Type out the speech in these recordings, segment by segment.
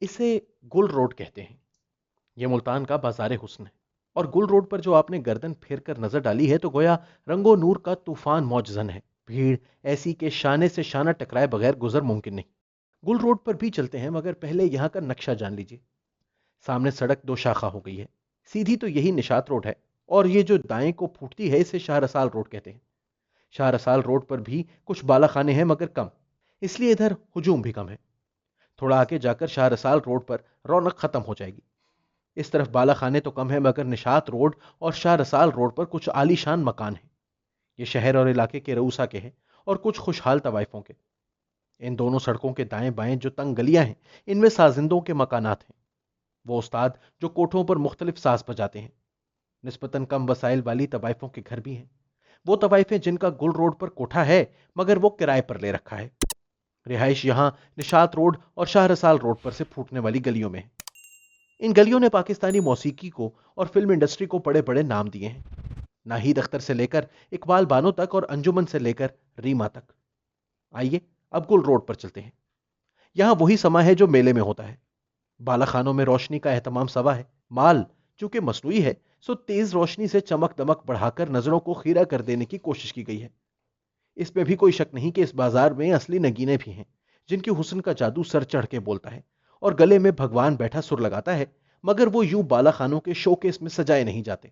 इसे गुल रोड कहते हैं। ये मुल्तान का बाजार हुस्न है। और गुल रोड पर जो आपने गर्दन फेर कर नजर डाली है तो गोया रंगो नूर का तूफान मौजजन है। भीड़ ऐसी के शाने से शाना टकराए बगैर गुजर मुमकिन नहीं। गुल रोड पर भी चलते हैं मगर पहले यहाँ का नक्शा जान लीजिए। सामने सड़क दो शाखा हो गई है। सीधी तो यही निशात रोड है, और ये जो दाएं को फूटती है इसे शाह रसाल रोड कहते हैं। शाह रसाल रोड पर भी कुछ बालाखाने हैं मगर कम, इसलिए इधर हुजूम भी कम है। थोड़ा आगे जाकर शाह रसाल रोड पर रौनक खत्म हो जाएगी। इस तरफ बालाखाने तो कम है मगर निशात रोड और शाह रसाल रोड पर कुछ आलीशान मकान हैं। ये शहर और इलाके के रऊसा के हैं और कुछ खुशहाल तवाइफों के। इन दोनों सड़कों के दाएं बाएं जो तंग गलियां हैं, इनमें साजिंदों के मकानात हैं। वो उस्ताद जो कोठों पर मुख्तलिफ साज बजाते हैं। निस्बतन कम वसाइल वाली तवाइफों के घर भी हैं। वो तवाइफें जिनका गुल रोड पर कोठा है मगर वो किराए पर ले रखा है। रिहाइश यहाँ निशात रोड और शाह रसाल रोड पर से फूटने वाली गलियों में है। इन गलियों ने पाकिस्तानी मौसीकी को और फिल्म इंडस्ट्री को बड़े बड़े नाम दिए हैं। नाहीद अख्तर से लेकर इकबाल बानो तक और अंजुमन से लेकर रीमा तक। आइए अब गुल रोड पर चलते हैं। यहां वही समा है जो मेले में होता है। बालाखानों में रोशनी का एहतमाम सवा है। माल चूंकि मसनूई है, सो तेज रोशनी से चमक दमक बढ़ाकर नजरों को खीरा कर देने की कोशिश की गई है। इसमें भी कोई शक नहीं कि इस बाजार में असली नगीने भी हैं, जिनकी हुस्न का जादू सर चढ़ के बोलता है और गले में भगवान बैठा सुर लगाता है, मगर वो यूं बालाखानों के शोकेस में सजाए नहीं जाते।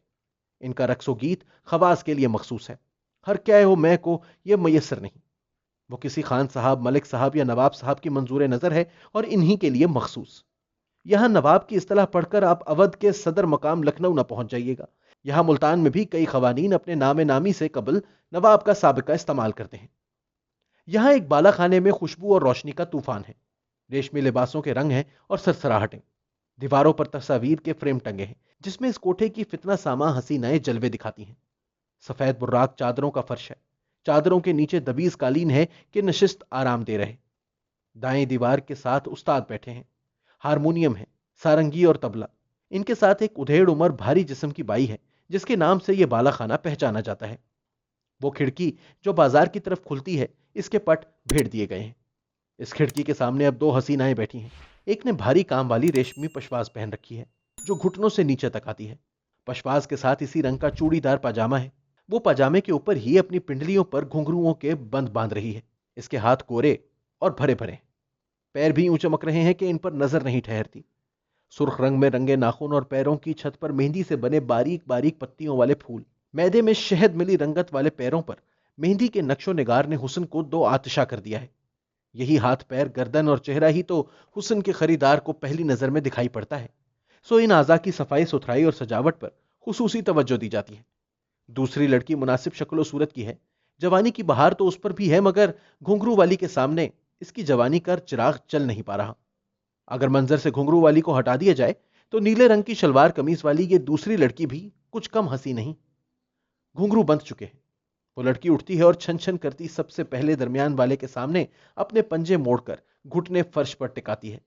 इनका रक्सो गीत खवास के लिए मखसूस है। हर क्या हो मैं को यह मैसर नहीं। वो किसी खान साहब, मलिक साहब या नवाब साहब की मंजूर नजर है और इन्हीं के लिए मखसूस। यहां नवाब की इस्तलाह पढ़कर आप अवध के सदर मकाम लखनऊ न पहुंच जाइएगा। यहां मुल्तान में भी कई खवानीन अपने नामे नामी से कबल नवाब का साबिका इस्तेमाल करते हैं। यहां एक बालाखाने में खुशबू और रोशनी का तूफान है। रेशमी लिबासों के रंग हैं और सरसराहटें। दीवारों पर तस्वीर के फ्रेम टंगे हैं जिसमें इस कोठे की फितना सामा हसीनाएं जलवे दिखाती हैं। सफेद बुर्राक चादरों का फर्श है। चादरों के नीचे दबीज कालीन है कि नशिस्त आराम दे रहे। दाएं दीवार के साथ उस्ताद बैठे हैं। हारमोनियम है, सारंगी और तबला। इनके साथ एक उधेड़ उमर भारी जिस्म की बाई है जिसके नाम से यह बालाखाना पहचाना जाता है। वो खिड़की जो बाजार की तरफ खुलती है, इसके पट भेड़ दिए गए हैं। इस खिड़की के सामने अब दो हसीनाएं बैठी हैं। एक ने भारी काम वाली रेशमी पशवाज पहन रखी है जो घुटनों से नीचे तक आती है। पशवाज के साथ इसी रंग का चूड़ीदार पाजामा है। वो पाजामे के ऊपर ही अपनी पिंडलियों पर घुंघरुओं के बंद बांध रही है। इसके हाथ कोरे और भरे भरे, पैर भी यूं चमक रहे हैं कि इन पर नजर नहीं ठहरती। सुर्ख रंग में रंगे नाखून और पैरों की छत पर मेहंदी से बने बारीक बारीक पत्तियों वाले फूल। मैदे में शहद मिली रंगत वाले पैरों पर मेहंदी के नक्शो निगार ने हुस्न को दो आतिशा कर दिया है। यही हाथ पैर, गर्दन और चेहरा ही तो हुस्न के खरीदार को पहली नजर में दिखाई पड़ता है। सो इन आज़ा की सफाई सुथराई और सजावट पर खुसूसी तवज्जो दी जाती है। दूसरी लड़की मुनासिब शक्ल सूरत की है। जवानी की बहार तो उस पर भी है मगर घुंघरू वाली के सामने इसकी जवानी का चिराग चल नहीं पा रहा। अगर मंजर से घुंघरू वाली को हटा दिया जाए तो नीले रंग की शलवार कमीज वाली ये दूसरी लड़की भी कुछ कम हंसी नहीं। घुंघरू बंध चुके हैं। वो लड़की उठती है और छन छन करती सबसे पहले दरमियान वाले के सामने अपने पंजे मोड़कर घुटने फर्श पर टिकाती है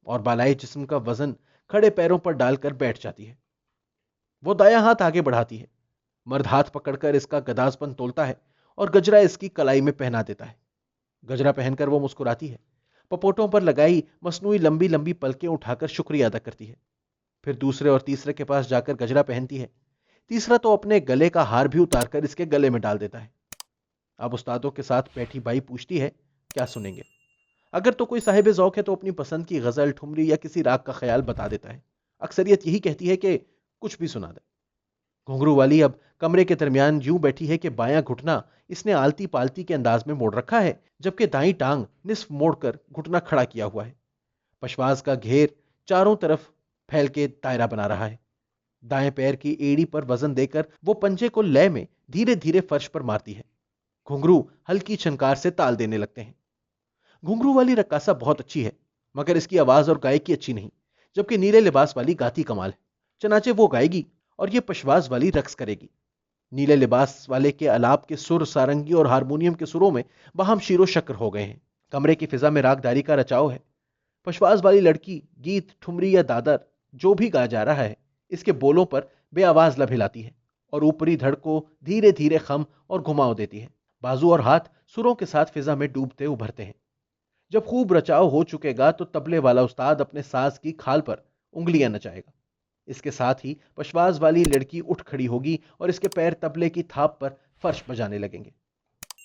और बालाई जिस्म का वजन खड़े पैरों पर डालकर बैठ जाती है। वो दायां हाथ आगे बढ़ाती है। मर्द हाथ पकड़कर इसका गदासपन तोलता है और गजरा इसकी कलाई में पहना देता है। गजरा पहनकर वो मुस्कुराती है। पपोटों पर लगाई मसनूई लंबी लंबी पलकें उठाकर शुक्रिया अदा करती है। फिर दूसरे और तीसरे के पास जाकर गजरा पहनती है। तीसरा तो अपने गले का हार भी उतारकर इसके गले में डाल देता है। अब उस्तादों के साथ बैठी बाई पूछती है, क्या सुनेंगे? अगर तो कोई साहिब ज़ौक़ है तो अपनी पसंद की गजल, ठुमरी या किसी राग का ख्याल बता देता है। अक्सरियत यही कहती है कि कुछ भी सुना दे। घुंघरू वाली अब कमरे के दरमियान यूं बैठी है कि बायां घुटना इसने आलती पालती के अंदाज में मोड़ रखा है, जबकि दाईं टांग निस्फ मोड़कर घुटना खड़ा किया हुआ है। पशवाज का घेर चारों तरफ फैल के दायरा बना रहा है। दाएं पैर की एड़ी पर वजन देकर वो पंजे को लय में धीरे धीरे फर्श पर मारती है। घुंघरू हल्की छनकार से ताल देने लगते हैं। घुंघरू वाली रक्कासा बहुत अच्छी है मगर इसकी आवाज और गायकी अच्छी नहीं, जबकि नीले लिबास वाली गाती कमाल है। चनाचे वो गाएगी और ये पशवाज वाली रक्स करेगी। नीले लिबास वाले के अलाप के सुर सारंगी और हारमोनियम के सुरों में बाहम शीरो शक्र हो गए हैं। कमरे की फिजा में रागदारी का रचाव है। पशवाज वाली लड़की गीत, ठुमरी या दादर जो भी गा जा रहा है, इसके बोलों पर बेआवाज लब हिलाती है और ऊपरी धड़ को धीरे धीरे खम और घुमाव देती है। बाजू और हाथ सुरों के साथ फिजा में डूबते उभरते हैं। जब खूब रचाव हो चुकेगा तो तबले वाला उस्ताद अपने साज की खाल पर उंगलियां नचाएगा। इसके साथ ही पशवाज वाली लड़की उठ खड़ी होगी और इसके पैर तबले की थाप पर फर्श बजाने लगेंगे।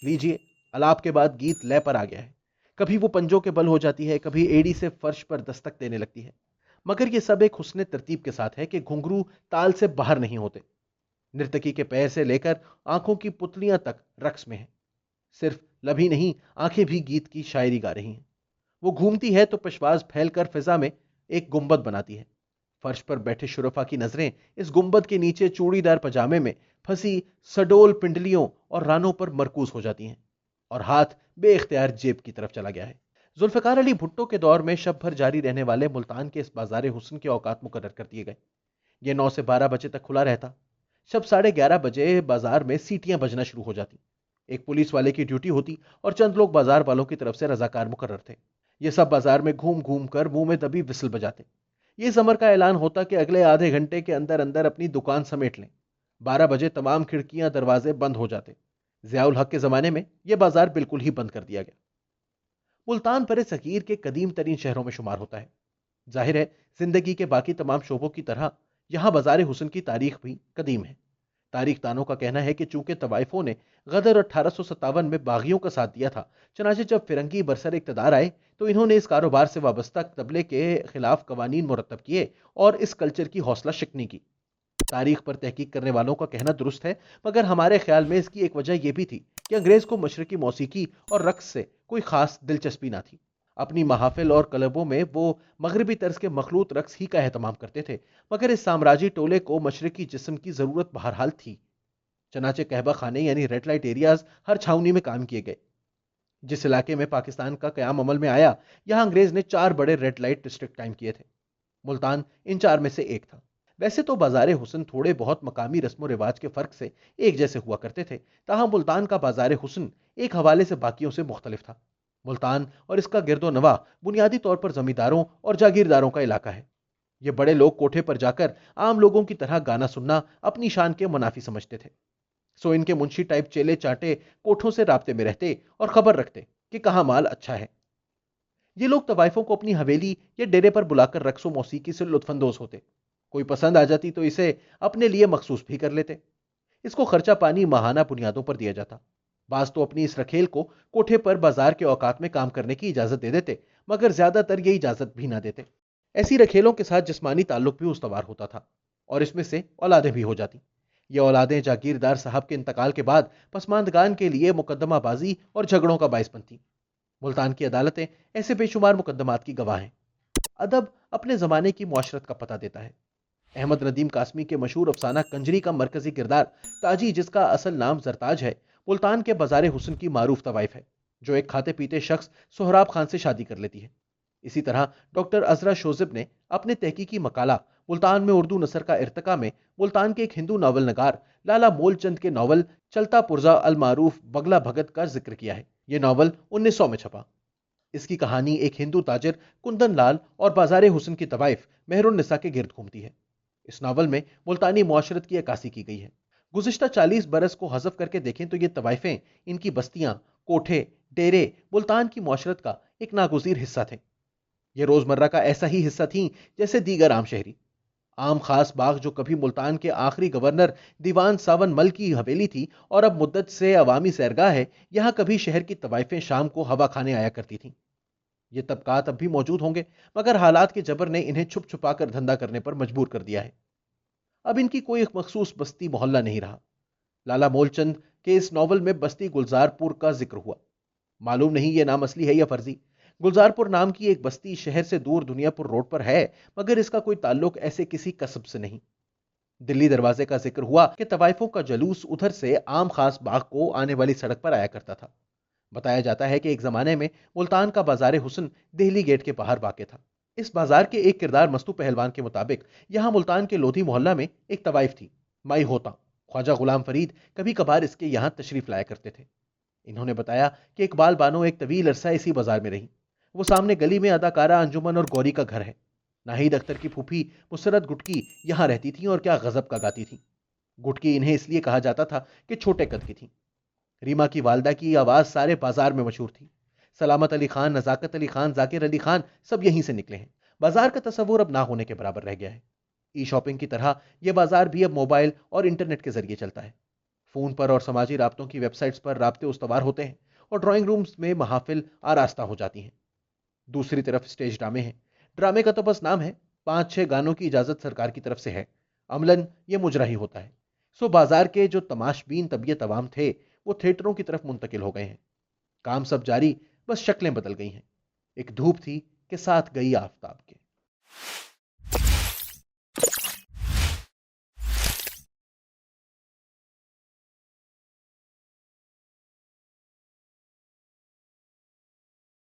लीजिए, अलाप के बाद गीत लय पर आ गया है। कभी वो पंजों के बल हो जाती है, कभी एड़ी से फर्श पर दस्तक देने लगती है, मगर ये सब एक हुस्न तरतीब के साथ है कि घुंघरू ताल से बाहर नहीं होते। नर्तकी के पैर से लेकर आंखों की पुतलियां तक रक्स में है। सिर्फ लभी नहीं, आंखें भी गीत की शायरी गा रही हैं। वो घूमती है तो पशवाज फैलकर फिजा में एक गुंबद बनाती है। फर्श पर बैठे शुरफा की नजरें इस गुंबद के नीचे चूड़ीदार पजामे में फंसी सडोल पिंडलियों और रानों पर मरकूज हो जाती हैं, और हाथ बेइख्तियार जेब की तरफ चला गया है। जुल्फिकार अली भुट्टो के दौर में शब भर जारी रहने वाले मुल्तान के इस बाजार हुस्न के औकात मुकर्रर कर दिए गए। ये 9 से 12 बजे तक खुला रहता। शब 11:30 बजे बाजार में सीटियां बजना शुरू हो जाती। एक पुलिस वाले की ड्यूटी होती और चंद लोग बाजार वालों की तरफ से रजाकार मुकर्रर थे। ये सब बाजार में घूम घूम कर मुंह में दबी विसल बजाते। ये समर का ऐलान होता कि अगले आधे घंटे के अंदर अंदर अपनी दुकान समेट लें। 12 बजे तमाम खिड़कियां दरवाजे बंद हो जाते। जियाउल हक के जमाने में यह बाजार बिल्कुल ही बंद कर दिया गया। मुल्तान बरे सगीर के कदीम तरीन शहरों में शुमार होता है। जाहिर है, जिंदगी के बाकी तमाम शोबों की तरह यहां बाजार हुस्न की तारीख भी कदीम है। तारीख दानों का कहना है कि चूंकि तवाइफों ने गदर 1857 में बागियों का साथ दिया था, चनाचे जब फिरंगी बरसर इक़्तिदार आए तो इन्होंने इस कारोबार से वाबस्ता तबले के खिलाफ कवानीन मुरत्तब किए और इस कल्चर की हौसला शिकनी की। तारीख पर तहकीक करने वालों का कहना दुरुस्त है, मगर हमारे ख्याल में इसकी एक वजह यह भी थी कि अंग्रेज को मशरकी मौसीकी और रक्स से कोई खास दिलचस्पी ना थी। अपनी महाफिल और क्लबों में वो मगरबी तर्ज के मखलूत रक्स ही का एहतमाम करते थे, मगर इस साम्राज्य टोले को मशरकी जिस्म की जरूरत बहरहाल थी। चनाचे कहबा खाने यानी रेड लाइट एरियाज हर छावनी में काम किए गए। जिस इलाके में पाकिस्तान का कयाम अमल में आया, यहां अंग्रेज ने 4 बड़े रेड लाइट डिस्ट्रिक्ट कायम किए थे। मुल्तान इन 4 में से एक था। वैसे तो बाजार हुस्न थोड़े बहुत मकामी रस्म रिवाज के फर्क से एक जैसे हुआ करते थे, ताहम मुल्तान का बाजार हुस्न एक हवाले से बाकियों से मुख्तलिफ था। मुल्तान और इसका गिरदो नवा बुनियादी तौर पर जमींदारों और जागीरदारों का इलाका है। ये बड़े लोग कोठे पर जाकर आम लोगों की तरह गाना सुनना अपनी शान के मुनाफी समझते थे। सो इनके मुंशी टाइप चेले चाटे कोठों से राब्ते में रहते और खबर रखते कि कहाँ माल अच्छा है। ये लोग तवाइफों को अपनी हवेली या डेरे पर बुलाकर रक्सो मौसीकी से लुत्फानंदोज होते। कोई पसंद आ जाती तो इसे अपने लिए मखसूस भी कर लेते। इसको खर्चा पानी माहाना बुनियादों पर दिया जाता। बाज तो अपनी इस रखेल को कोठे पर बाजार के औकात में काम करने की इजाजत दे देते, मगर ज्यादातर ये इजाजत भी ना देते। ऐसी रखेलों के साथ जिस्मानी ताल्लुक भी उस्तवार होता था और इसमें से औलादें भी हो जाती। ये औलादें जागीरदार साहब के इंतकाल के बाद पसमानदगान के लिए मुकदमाबाजी और झगड़ों का बायस बनती। मुल्तान की अदालतें ऐसे बेशुमार मुकदमात की गवाह हैं। अदब अपने जमाने की मुआशरत का पता देता है। अहमद नदीम कासमी के मशहूर अफसाना कंजरी का मरकजी किरदार ताजी, जिसका असल नाम जरताज है, मुल्तान के बाजार हुस्न की मारूफ तवाइफ है, जो एक खाते पीते शख्स सोहराब खान से शादी कर लेती है। इसी तरह डॉक्टर अजरा शोजिब ने अपने तहकीकी मकाला मुल्तान में उर्दू नसर का इर्तका में मुल्तान के एक हिंदू नावल नगार लाला मोलचंद के नावल चलता पुरजा अल मारूफ बगला भगत का जिक्र किया है। यह नावल 1900 में छपा। इसकी कहानी एक हिंदू ताजिर कुंदन लाल और बाजार हुस्न की तवाइफ मेहरुन्निसा के गिर्द घूमती है। इस नावल में मुल्तानी मुआशरत की अक्कासी की गई है। गुज़िश्ता 40 बरस को हज़फ करके देखें तो ये तवाइफें, इनकी बस्तियां, कोठे, डेरे मुल्तान की मुआशरत का एक नागुज़ीर हिस्सा थे। ये रोजमर्रा का ऐसा ही हिस्सा थीं जैसे दीगर आम शहरी। आम खास बाग जो कभी मुल्तान के आखिरी गवर्नर दीवान सावन मल की हवेली थी और अब मुद्दत से अवामी सैरगाह है, यहां कभी शहर की तवाइफें शाम को हवा खाने आया करती थीं। ये तबकात अब भी मौजूद होंगे, मगर हालात के जबर ने इन्हें छुप छुपा कर धंधा करने पर मजबूर कर दिया है। अब इनकी कोई मखसूस बस्ती मोहल्ला नहीं रहा। लाला मोलचंद के इस नॉवल में बस्ती गुलजारपुर का जिक्र हुआ। मालूम नहीं ये नाम असली है या फर्जी। गुलजारपुर नाम की एक बस्ती शहर से दूर दुनियापुर रोड पर है, मगर इसका कोई ताल्लुक ऐसे किसी कसब से नहीं। दिल्ली दरवाजे का जिक्र हुआ कि तवाइफों का जलूस उधर से आम खास बाग को आने वाली सड़क पर आया करता था। बताया जाता है कि एक जमाने में मुल्तान का बाजार हुस्न दिल्ली गेट के बाहर वाक़ था। इस बाजार के एक किरदार मस्तू पहलवान के मुताबिक यहां मुल्तान के लोधी मोहल्ला में एक तवाइफ थी, माई होता। ख्वाजा गुलाम फरीद कभी कभार इसके यहां तशरीफ लाया करते थे। इन्होंने बताया कि इकबाल बानो एक तवील अरसा इसी बाजार में रही। वो सामने गली में अदाकारा अंजुमन और गौरी का घर है। नाहिद अख्तर की फूफी मुसरत गुटकी यहां रहती थी और क्या गजब का गाती थी। गुटकी इन्हें इसलिए कहा जाता था कि छोटे कद की थी। रीमा की वालदा की आवाज सारे बाजार में मशहूर थी। سلامت علی خان، نزاکت علی خان، ذاکر علی خان سب یہیں سے نکلے ہیں۔ بازار کا تصور اب نہ ہونے کے برابر رہ گیا ہے۔ ای شاپنگ کی طرح یہ بازار بھی اب موبائل اور انٹرنیٹ کے ذریعے چلتا ہے۔ فون پر اور سماجی رابطوں کی ویب سائٹس پر رابطے استوار ہوتے ہیں اور ڈرائنگ رومز میں محافل آراستہ ہو جاتی ہیں۔ دوسری طرف اسٹیج ڈرامے ہیں۔ ڈرامے کا تو بس نام ہے، 5-6 گانوں کی اجازت سرکار کی طرف سے ہے، عملاً یہ مجرا ہی ہوتا ہے۔ سو بازار کے جو تماش بین طبیعت عوام تھے وہ تھیٹروں کی طرف منتقل ہو گئے ہیں۔ کام سب جاری، بس شکلیں بدل گئی ہیں۔ ایک دھوپ تھی کہ ساتھ گئی آفتاب۔